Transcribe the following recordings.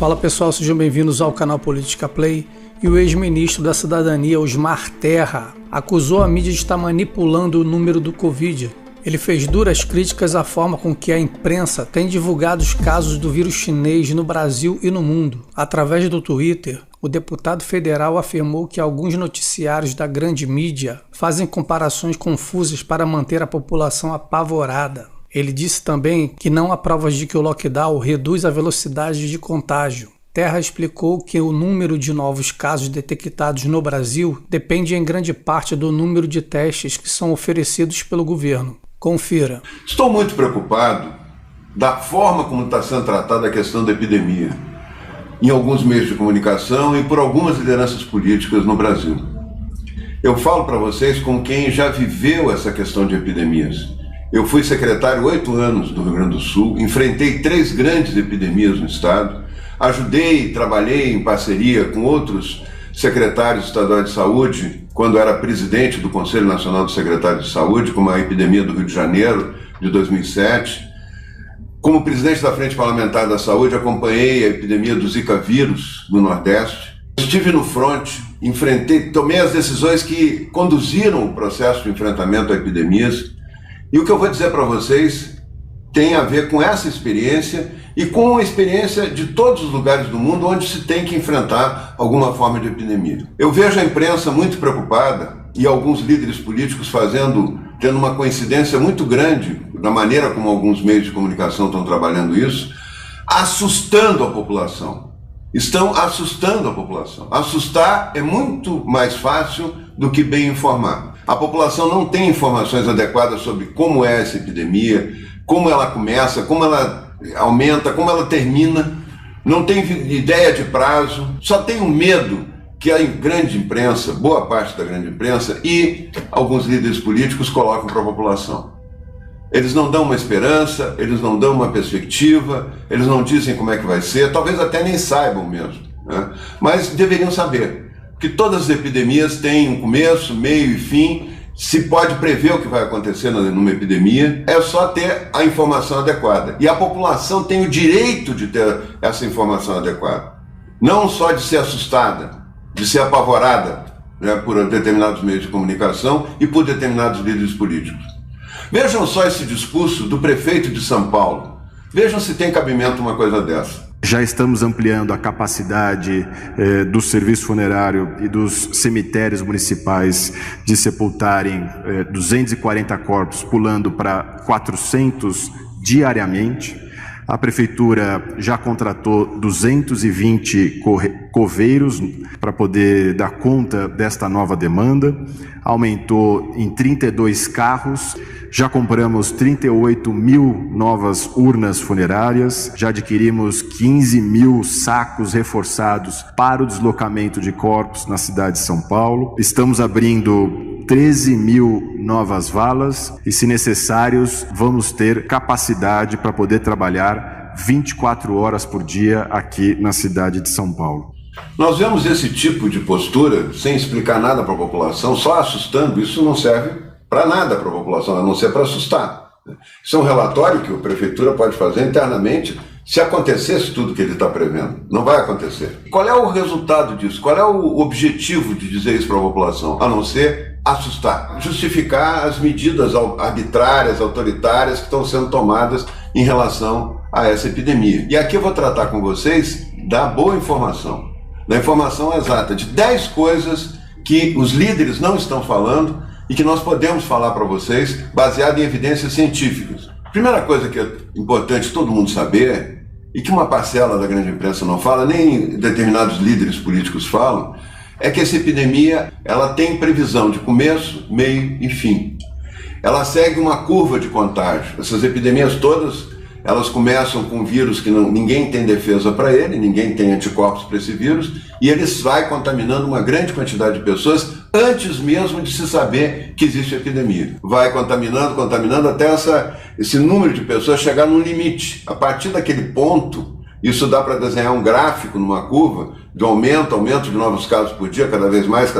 Fala pessoal, sejam bem-vindos ao canal Política Play. E o ex-ministro da Cidadania, Osmar Terra, acusou a mídia de estar manipulando o número do Covid. Ele fez duras críticas à forma com que a imprensa tem divulgado os casos do vírus chinês no Brasil e no mundo. Através do Twitter, o deputado federal afirmou que alguns noticiários da grande mídia fazem comparações confusas para manter a população apavorada. Ele disse também que não há provas de que o lockdown reduz a velocidade de contágio. Terra explicou que o número de novos casos detectados no Brasil depende em grande parte do número de testes que são oferecidos pelo governo. Confira. Estou muito preocupado da forma como está sendo tratada a questão da epidemia em alguns meios de comunicação e por algumas lideranças políticas no Brasil. Eu falo para vocês como quem já viveu essa questão de epidemias. Eu fui secretário 8 anos do Rio Grande do Sul, enfrentei 3 grandes epidemias no estado, ajudei e trabalhei em parceria com outros secretários estaduais de saúde, quando era presidente do Conselho Nacional dos Secretários de Saúde, como a epidemia do Rio de Janeiro, de 2007. Como presidente da Frente Parlamentar da Saúde, acompanhei a epidemia do Zika vírus no Nordeste. Estive no fronte, enfrentei, tomei as decisões que conduziram o processo de enfrentamento a epidemias. E o que eu vou dizer para vocês tem a ver com essa experiência e com a experiência de todos os lugares do mundo onde se tem que enfrentar alguma forma de epidemia. Eu vejo a imprensa muito preocupada e alguns líderes políticos tendo uma coincidência muito grande da maneira como alguns meios de comunicação estão trabalhando isso, assustando a população. Estão assustando a população. Assustar é muito mais fácil do que bem informar. A população não tem informações adequadas sobre como é essa epidemia, como ela começa, como ela aumenta, como ela termina, não tem ideia de prazo, só tem um medo que a grande imprensa, boa parte da grande imprensa e alguns líderes políticos colocam para a população. Eles não dão uma esperança, eles não dão uma perspectiva, eles não dizem como é que vai ser, talvez até nem saibam mesmo, né? Mas deveriam saber que todas as epidemias têm um começo, meio e fim. Se pode prever o que vai acontecer numa epidemia, é só ter a informação adequada. E a população tem o direito de ter essa informação adequada. Não só de ser assustada, de ser apavorada, né, por determinados meios de comunicação e por determinados líderes políticos. Vejam só esse discurso do prefeito de São Paulo. Vejam se tem cabimento uma coisa dessa. Já estamos ampliando a capacidade do serviço funerário e dos cemitérios municipais de sepultarem 240 corpos, pulando para 400 diariamente. A Prefeitura já contratou 220 coveiros para poder dar conta desta nova demanda, aumentou em 32 carros, já compramos 38 mil novas urnas funerárias, já adquirimos 15 mil sacos reforçados para o deslocamento de corpos na cidade de São Paulo, estamos abrindo 13 mil novas valas e, se necessários, vamos ter capacidade para poder trabalhar 24 horas por dia aqui na cidade de São Paulo. Nós vemos esse tipo de postura sem explicar nada para a população, só assustando. Isso não serve para nada para a população, a não ser para assustar. Isso é um relatório que a Prefeitura pode fazer internamente se acontecesse tudo que ele está prevendo. Não vai acontecer. Qual é o resultado disso? Qual é o objetivo de dizer isso para a população? A não ser assustar, justificar as medidas arbitrárias, autoritárias que estão sendo tomadas em relação a essa epidemia. E aqui eu vou tratar com vocês da boa informação, da informação exata, de 10 coisas que os líderes não estão falando e que nós podemos falar para vocês baseado em evidências científicas. Primeira coisa que é importante todo mundo saber, e que uma parcela da grande imprensa não fala, nem determinados líderes políticos falam, é que essa epidemia ela tem previsão de começo, meio e fim. Ela segue uma curva de contágio. Essas epidemias todas, elas começam com um vírus que ninguém tem defesa para ele, ninguém tem anticorpos para esse vírus, e ele vai contaminando uma grande quantidade de pessoas antes mesmo de se saber que existe epidemia. Vai contaminando até esse número de pessoas chegar num limite. A partir daquele ponto, isso dá para desenhar um gráfico numa curva de aumento de novos casos por dia, cada vez mais,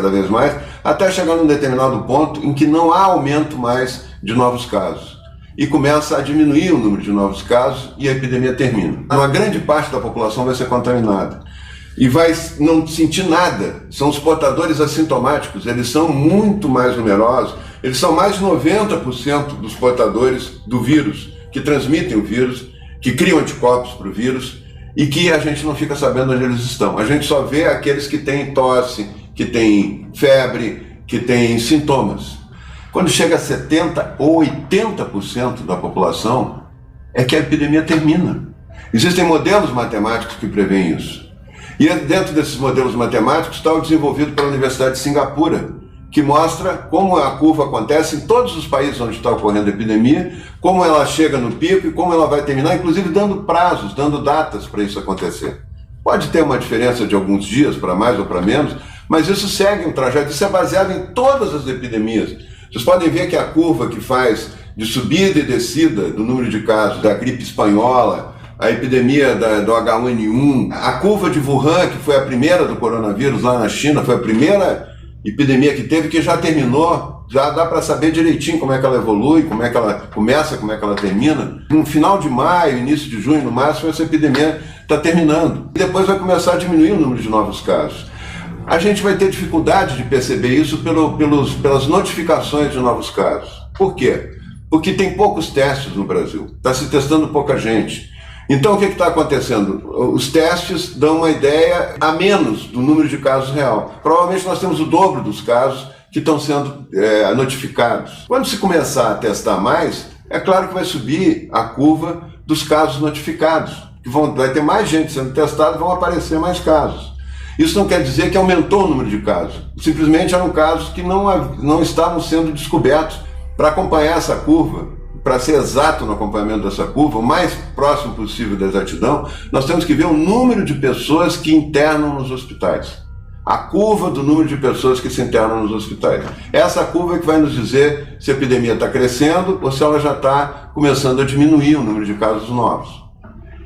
até chegar num determinado ponto em que não há aumento mais de novos casos. e começa a diminuir o número de novos casos e a epidemia termina. Uma grande parte da população vai ser contaminada e vai não sentir nada. São os portadores assintomáticos, eles são muito mais numerosos, eles são mais de 90% dos portadores do vírus, que transmitem o vírus, que criam anticorpos para o vírus e que a gente não fica sabendo onde eles estão. A gente só vê aqueles que têm tosse, que têm febre, que têm sintomas. Quando chega a 70% ou 80% da população, é que a epidemia termina. Existem modelos matemáticos que preveem isso. E dentro desses modelos matemáticos está o desenvolvido pela Universidade de Singapura, que mostra como a curva acontece em todos os países onde está ocorrendo a epidemia, como ela chega no pico e como ela vai terminar, inclusive dando prazos, dando datas para isso acontecer. Pode ter uma diferença de alguns dias, para mais ou para menos, mas isso segue um trajeto, isso é baseado em todas as epidemias. Vocês podem ver que a curva que faz de subida e descida do número de casos da gripe espanhola, a epidemia do H1N1, a curva de Wuhan, que foi a primeira do coronavírus lá na China, foi a primeira epidemia que teve, que já terminou, já dá para saber direitinho como é que ela evolui, como é que ela começa, como é que ela termina. No final de maio, início de junho, no máximo, essa epidemia está terminando. E depois vai começar a diminuir o número de novos casos. A gente vai ter dificuldade de perceber isso pelas notificações de novos casos. Por quê? Porque tem poucos testes no Brasil, está se testando pouca gente. Então o que está acontecendo? Os testes dão uma ideia a menos do número de casos real. Provavelmente nós temos o dobro dos casos que estão sendo notificados. Quando se começar a testar mais, é claro que vai subir a curva dos casos notificados. Vai ter mais gente sendo testada, vão aparecer mais casos. Isso não quer dizer que aumentou o número de casos. Simplesmente eram casos que não estavam sendo descobertos. Para acompanhar essa curva, para ser exato no acompanhamento dessa curva, o mais próximo possível da exatidão, nós temos que ver o número de pessoas que internam nos hospitais. A curva do número de pessoas que se internam nos hospitais. Essa curva é que vai nos dizer se a epidemia está crescendo ou se ela já está começando a diminuir o número de casos novos.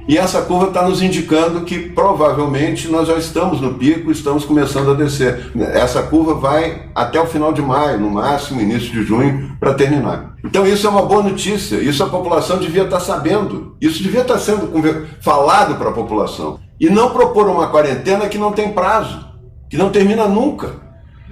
E essa curva está nos indicando que provavelmente nós já estamos no pico, estamos começando a descer. Essa curva vai até o final de maio, no máximo, início de junho, para terminar. Então isso é uma boa notícia, isso a população devia estar sabendo, isso devia estar sendo falado para a população. E não propor uma quarentena que não tem prazo, que não termina nunca.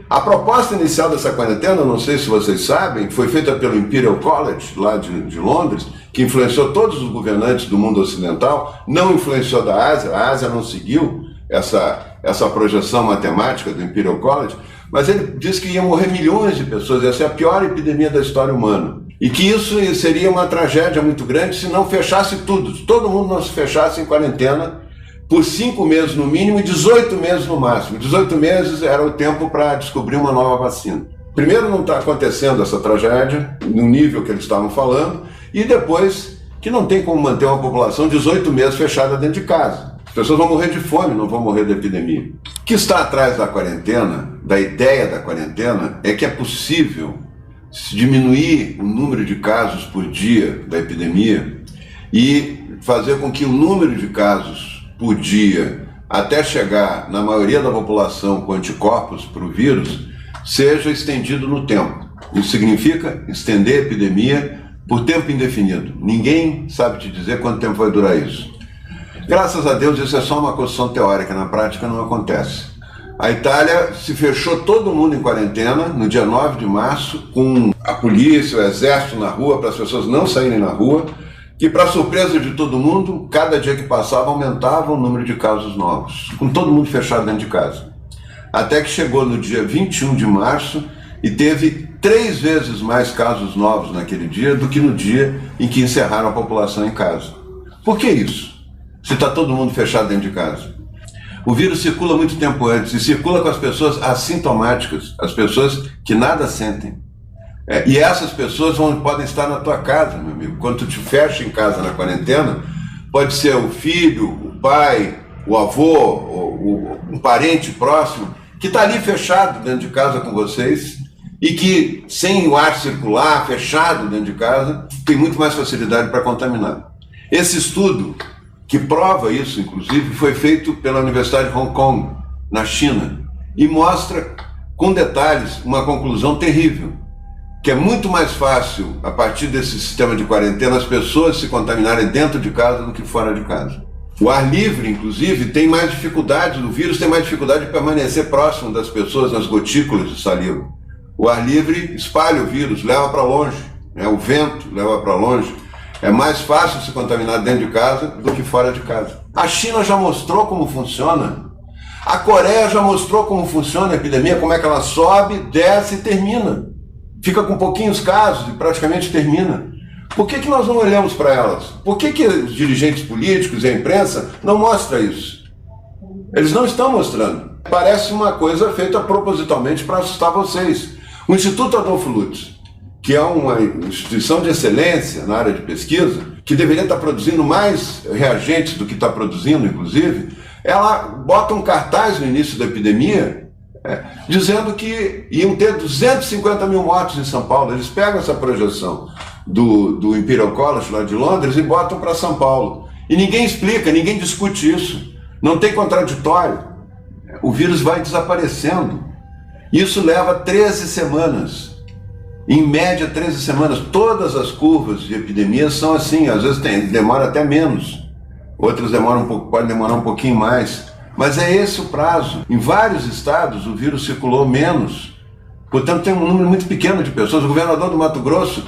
A proposta inicial dessa quarentena, não sei se vocês sabem, foi feita pelo Imperial College, lá de Londres, que influenciou todos os governantes do mundo ocidental, não influenciou da Ásia, a Ásia não seguiu essa projeção matemática do Imperial College, mas ele disse que iam morrer milhões de pessoas, essa é a pior epidemia da história humana. E que isso seria uma tragédia muito grande se não fechasse tudo, se todo mundo não se fechasse em quarentena, por 5 meses no mínimo e 18 meses no máximo. 18 meses era o tempo para descobrir uma nova vacina. Primeiro, não está acontecendo essa tragédia no nível que eles estavam falando, e depois que não tem como manter uma população 18 meses fechada dentro de casa. As pessoas vão morrer de fome, não vão morrer de epidemia. O que está atrás da quarentena, da ideia da quarentena, é que é possível diminuir o número de casos por dia da epidemia e fazer com que o número de casos por dia, até chegar na maioria da população com anticorpos para o vírus, seja estendido no tempo. Isso significa estender a epidemia por tempo indefinido. Ninguém sabe te dizer quanto tempo vai durar isso. Graças a Deus isso é só uma construção teórica, na prática não acontece. A Itália se fechou todo mundo em quarentena no dia 9 de março, com a polícia, o exército na rua, para as pessoas não saírem na rua, que, para surpresa de todo mundo, cada dia que passava aumentava o número de casos novos, com todo mundo fechado dentro de casa. Até que chegou no dia 21 de março e teve 3 vezes mais casos novos naquele dia do que no dia em que encerraram a população em casa. Por que isso? Se está todo mundo fechado dentro de casa. O vírus circula muito tempo antes e circula com as pessoas assintomáticas, as pessoas que nada sentem. E essas pessoas podem estar na tua casa, meu amigo. Quando tu te fecha em casa na quarentena, pode ser o filho, o pai, o avô, um parente próximo, que está ali fechado dentro de casa com vocês e que, sem o ar circular, fechado dentro de casa, tem muito mais facilidade para contaminar. Esse estudo, que prova isso, inclusive, foi feito pela Universidade de Hong Kong, na China, e mostra, com detalhes, uma conclusão terrível, que é muito mais fácil, a partir desse sistema de quarentena, as pessoas se contaminarem dentro de casa do que fora de casa. O ar livre, inclusive, tem mais dificuldade, o vírus tem mais dificuldade de permanecer próximo das pessoas nas gotículas de saliva. O ar livre espalha o vírus, leva para longe, né? O vento leva para longe. É mais fácil se contaminar dentro de casa do que fora de casa. A China já mostrou como funciona. A Coreia já mostrou como funciona a epidemia, como é que ela sobe, desce e termina. Fica com pouquinhos casos e praticamente termina. Por que nós não olhamos para elas? Por que os dirigentes políticos e a imprensa não mostram isso? Eles não estão mostrando. Parece uma coisa feita propositalmente para assustar vocês. O Instituto Adolfo Lutz, que é uma instituição de excelência na área de pesquisa, que deveria estar produzindo mais reagentes do que está produzindo, inclusive, ela bota um cartaz no início da epidemia dizendo que iam ter 250 mil mortos em São Paulo. Eles pegam essa projeção do Imperial College lá de Londres e botam para São Paulo. E ninguém explica, ninguém discute isso. Não tem contraditório. O vírus vai desaparecendo. Isso leva 13 semanas. Em média, 13 semanas. Todas as curvas de epidemia são assim. Às vezes demora até menos. Outras podem demorar um pouquinho mais. Mas é esse o prazo. Em vários estados o vírus circulou menos. Portanto, tem um número muito pequeno de pessoas. O governador do Mato Grosso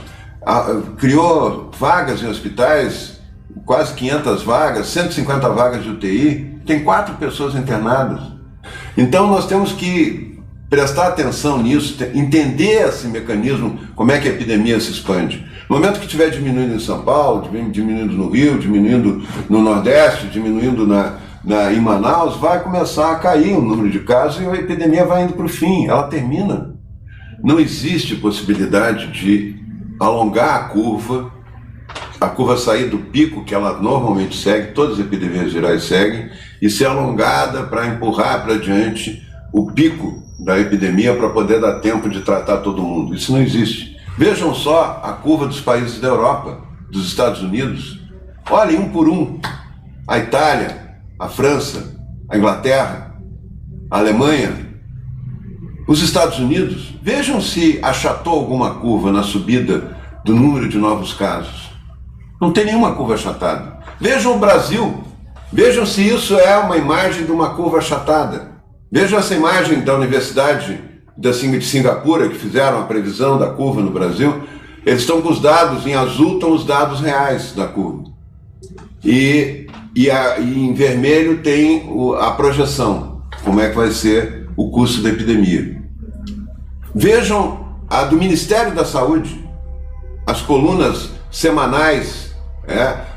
criou vagas em hospitais, quase 500 vagas, 150 vagas de UTI. Tem 4 pessoas internadas. Então nós temos que prestar atenção nisso, entender esse mecanismo, como é que a epidemia se expande. No momento que estiver diminuindo em São Paulo, diminuindo no Rio, diminuindo no Nordeste, diminuindo em Manaus, vai começar a cair o número de casos e a epidemia vai indo para o fim, ela termina. Não existe possibilidade de alongar a curva sair do pico que ela normalmente segue, todas as epidemias virais seguem, e ser alongada para empurrar para diante o pico da epidemia para poder dar tempo de tratar todo mundo. Isso não existe. Vejam só a curva dos países da Europa, dos Estados Unidos. Olhem um por um. A Itália, a França, a Inglaterra, a Alemanha, os Estados Unidos. Vejam se achatou alguma curva na subida do número de novos casos. Não tem nenhuma curva achatada. Vejam o Brasil. Vejam se isso é uma imagem de uma curva achatada. Vejam essa imagem da Universidade de Singapura, que fizeram a previsão da curva no Brasil. Eles estão com os dados, em azul estão os dados reais da curva. E em vermelho tem a projeção, como é que vai ser o curso da epidemia. Vejam a do Ministério da Saúde, as colunas semanais,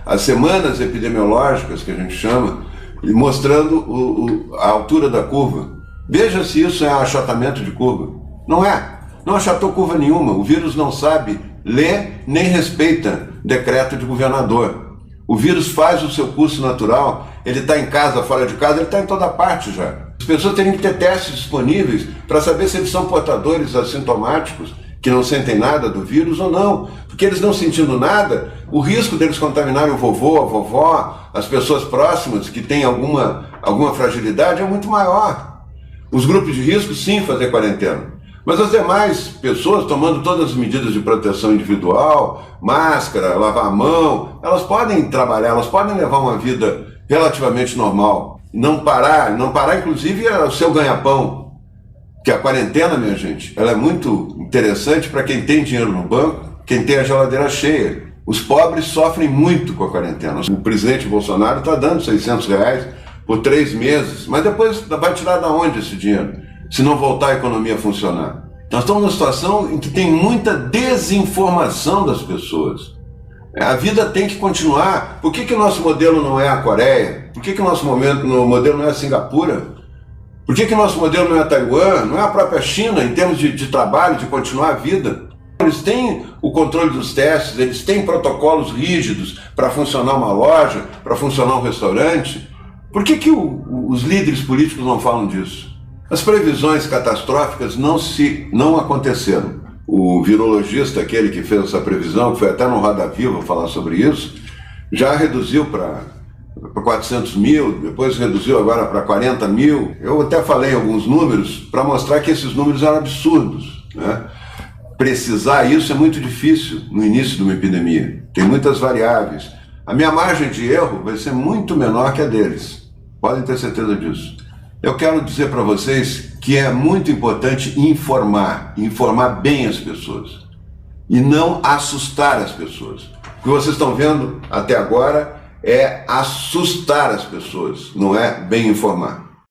as semanas epidemiológicas que a gente chama, mostrando a altura da curva. Veja se isso é achatamento de curva. Não é. Não achatou curva nenhuma. O vírus não sabe ler nem respeita decreto de governador. O vírus faz o seu curso natural, ele está em casa, fora de casa, ele está em toda parte já. As pessoas teriam que ter testes disponíveis para saber se eles são portadores assintomáticos, que não sentem nada do vírus ou não. Porque eles não sentindo nada, o risco deles contaminarem o vovô, a vovó, as pessoas próximas que têm alguma fragilidade é muito maior. Os grupos de risco, sim, fazer quarentena. Mas as demais pessoas, tomando todas as medidas de proteção individual, máscara, lavar a mão, elas podem trabalhar, elas podem levar uma vida relativamente normal. Não parar inclusive é o seu ganha-pão. Que a quarentena, minha gente, ela é muito interessante para quem tem dinheiro no banco, quem tem a geladeira cheia. Os pobres sofrem muito com a quarentena. O presidente Bolsonaro está dando R$600 por 3 meses, mas depois vai tirar da onde esse dinheiro, se não voltar a economia a funcionar? Nós estamos numa situação em que tem muita desinformação das pessoas. A vida tem que continuar. Por que o nosso modelo não é a Coreia? Por que o nosso modelo não é a Singapura? Por que o nosso modelo não é a Taiwan? Não é a própria China, em termos de trabalho, de continuar a vida? Eles têm o controle dos testes, eles têm protocolos rígidos para funcionar uma loja, para funcionar um restaurante. Por que os líderes políticos não falam disso? As previsões catastróficas não aconteceram. O virologista, aquele que fez essa previsão, que foi até no Roda Viva falar sobre isso, já reduziu para 400 mil, depois reduziu agora para 40 mil. Eu até falei alguns números para mostrar que esses números eram absurdos, né? precisar isso é muito difícil no início de uma epidemia. Tem muitas variáveis. A minha margem de erro vai ser muito menor que a deles. Podem ter certeza disso. Eu quero dizer para vocês que é muito importante informar bem as pessoas e não assustar as pessoas. O que vocês estão vendo até agora é assustar as pessoas, não é bem informar.